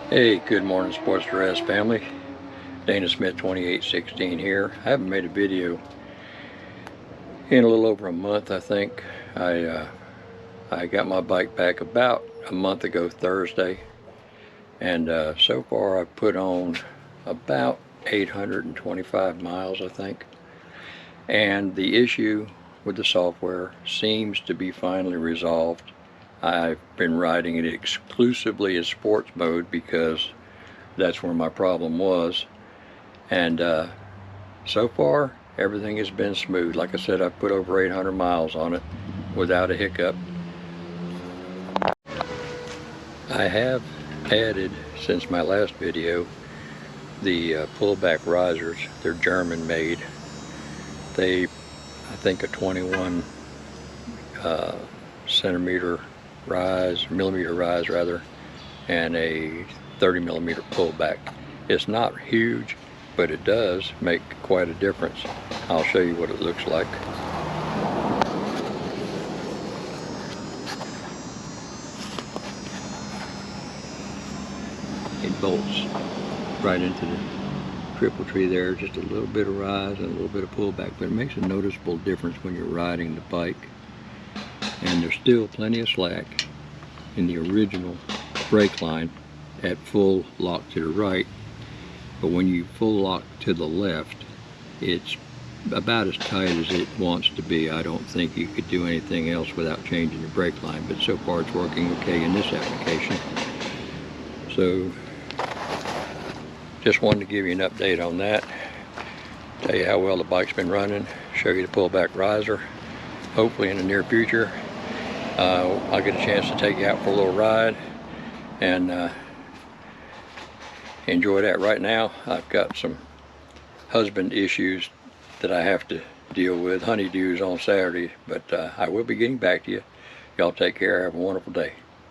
Hey, good morning, Sportster S family. Dana Smith 2816 here. I haven't made a video in a little over a month, I think. I got my bike back about a month ago Thursday, and so far I've put on about 825 miles, I think. And the issue with the software seems to be finally resolved. I've been riding it exclusively in sports mode because that's where my problem was, and so far everything has been smooth. Like I said, I've put over 800 miles on it without a hiccup. I have added, since my last video, the pullback risers. They're German made. They, I think, a 21 millimeter rise rather, and a 30 millimeter pullback. It's not huge, but it does make quite a difference. I'll show you what it looks like. It bolts right into the triple tree there, just a little bit of rise and a little bit of pullback, but it makes a noticeable difference when you're riding the bike. And there's still plenty of slack in the original brake line at full lock to the right, but when you full lock to the left, it's about as tight as it wants to be. I don't think you could do anything else without changing the brake line, but so far it's working okay in this application. So just wanted to give you an update on that, tell you how well the bike's been running, show you the pullback riser. Hopefully in the near future I'll get a chance to take you out for a little ride and enjoy that. Right now I've got some husband issues that I have to deal with, honeydews on Saturday, but I will be getting back to you. Y'all take care, have a wonderful day.